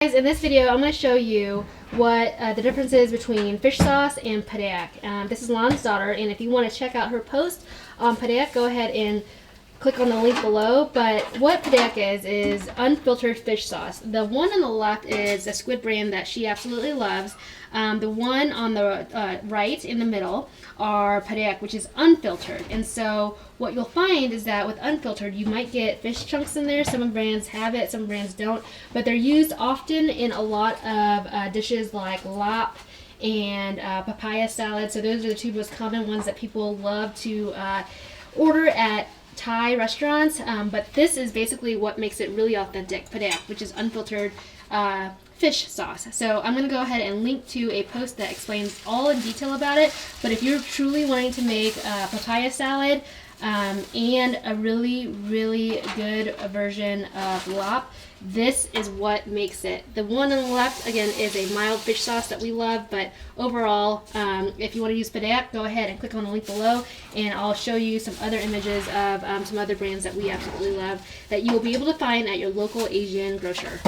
Guys, in this video, I'm going to show you what the difference is between fish sauce and Padaek. This is Lon's daughter, and if you want to check out her post on Padaek, go ahead and click on the link below. But what Padaek is unfiltered fish sauce. The one on the left is a squid brand that she absolutely loves. The one on the right in the middle are Padaek, which is unfiltered. And so what you'll find is that with unfiltered, you might get fish chunks in there. Some brands have it, some brands don't. But they're used often in a lot of dishes like larb and papaya salad. So those are the two most common ones that people love to order at Thai restaurants, but this is basically what makes it really authentic Padaek, which is unfiltered fish sauce. So I'm going to go ahead and link to a post that explains all in detail about it. But if you're truly wanting to make papaya salad and a really good version of larb, this is what makes it. The one on the left, again, is a mild fish sauce that we love, but overall, if you want to use Padaek, go ahead and click on the link below, and I'll show you some other images of some other brands that we absolutely love that you will be able to find at your local Asian grocer.